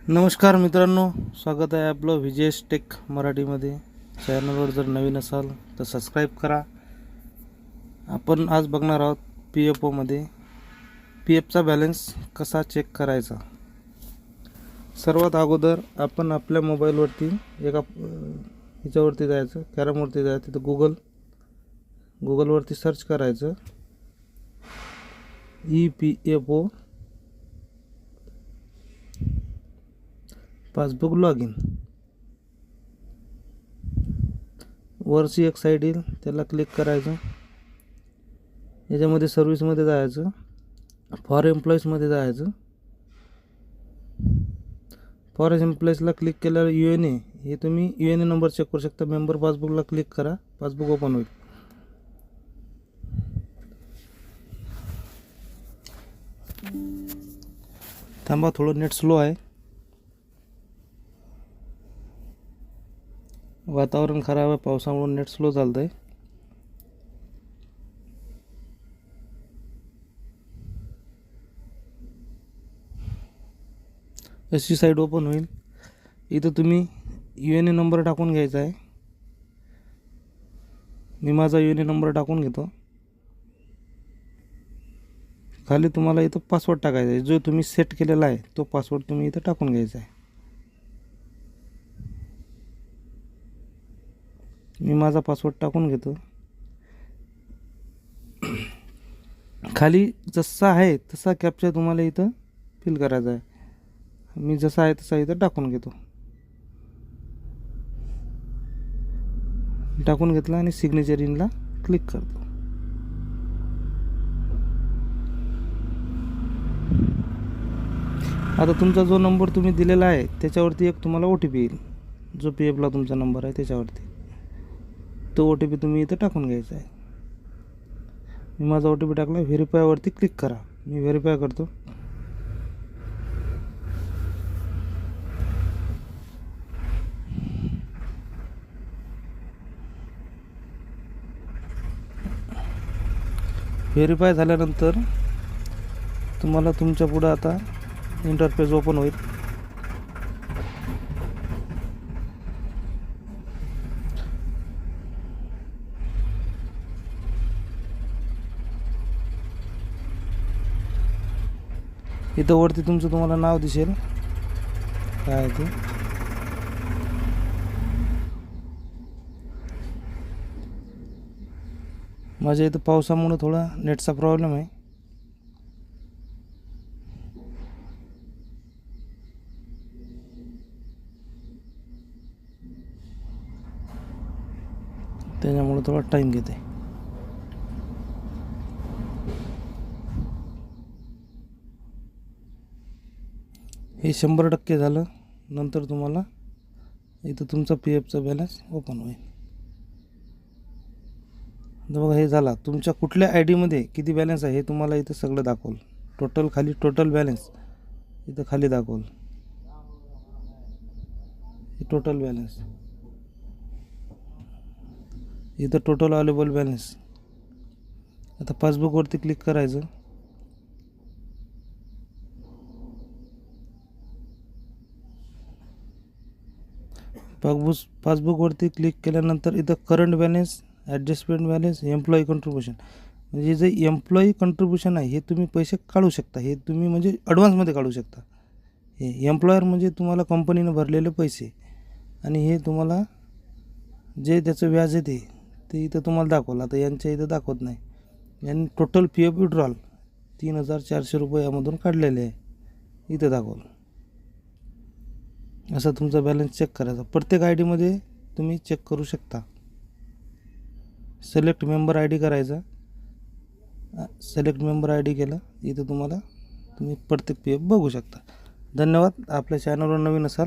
नमस्कार मित्रांनो, स्वागत आहे आपलं विजयस टेक मराठीमध्ये. चॅनलवर जर नवीन असाल तर सबस्क्राईब करा. आपण आज बघणार आहोत पी एफ ओमध्ये पी एफचा बॅलन्स कसा चेक करायचा. सर्वात अगोदर आपण आपल्या मोबाईलवरती ह्याच्यावरती जायचं, कॅरमवरती जायचं. तिथं गुगलवरती सर्च करायचं EPFO पासबुक लॉग इन. वरची एक साईड येईल, त्याला क्लिक करायचं. याच्यामध्ये सर्व्हिसमध्ये जायचं, फॉर एम्प्लॉईजमध्ये जायचं. फॉर एम्प्लॉईजला क्लिक केल्यावर UNA हे तुम्ही UNA नंबर चेक करू शकता. मेंबर पासबुकला क्लिक करा, पासबुक ओपन होईल. थांबा, थोडं नेट स्लो आहे, वातावरण खराब आहे, पावसामुळे नेट स्लो चालतं आहे. अशी साईड ओपन होईल. इथं तुम्ही UNA नंबर टाकून घ्यायचा आहे. मी माझा UNA नंबर टाकून घेतो. खाली तुम्हाला इथं पासवर्ड टाकायचा आहे, जो तुम्ही सेट केलेला आहे तो पासवर्ड तुम्ही इथं टाकून घ्यायचा आहे. मी माझा पासवर्ड टाकून घेतो. खाली जसा आहे तसा कॅप्चा तुम्हाला इथं फिल करायचा आहे. मी जसा आहे तसा इथं टाकून घेतो. टाकून घेतला आणि सिग्नेचर इनला क्लिक करतो. आता तुमचा जो नंबर तुम्ही दिलेला आहे त्याच्यावरती एक तुम्हाला OTP येईल, जो PFला तुमचा नंबर आहे त्याच्यावरती. तो OTP तुम्ही इथं टाकून घ्यायचा आहे. मी माझा OTP टाकला. व्हेरीफायवरती क्लिक करा. मी व्हेरीफाय करतो. व्हेरीफाय झाल्यानंतर तुम्हाला तुमच्या पुढं आता इंटरफेस ओपन होईल. इथं वरती तुमचं तुम्हाला नाव दिसेल, काय आहे ते. माझ्या इथं पावसामुळे थोडा नेटचा प्रॉब्लेम आहे. त्याच्यामुळे थोडा टाईम घेते. हे 100% झालं. नंतर तुम्हाला इथं तुमचा PFचा बॅलन्स ओपन होईल. बघा, हे झाला. तुमच्या कुठल्या IDमध्ये किती बॅलन्स आहे हे तुम्हाला इथं सगळं दाखवलं. टोटल खाली टोटल बॅलन्स इथं खाली दाखवलं. हे टोटल बॅलन्स इथं, टोटल अवेलेबल बॅलन्स. आता पासबुकवरती क्लिक करायचं. पासबुकवरती क्लिक केल्यानंतर इथं current balance, adjustment balance, employee contribution. म्हणजे जे एम्प्लॉई कंट्रीब्युशन आहे हे तुम्ही पैसे काढू शकता. हे तुम्ही म्हणजे ॲडव्हान्समध्ये काढू शकता. हे एम्प्लॉयर म्हणजे तुम्हाला कंपनीनं भरलेले पैसे, आणि हे तुम्हाला जे त्याचं व्याज येते ते इथं तुम्हाला दाखवलं. आता यांच्या इथं दाखवत नाही. यांनी टोटल PF विड्रॉल 3,400 रुपये यामधून काढलेले आहे, इथं दाखवलं. असं तुमचा बॅलन्स चेक करायचा. प्रत्येक IDमध्ये तुम्ही चेक करू शकता. सिलेक्ट मेंबर ID करायचा. सिलेक्ट मेंबर ID केलं, इथं तुम्ही प्रत्येक PF बघू शकता. धन्यवाद. आपल्या चॅनलवर नवीन असाल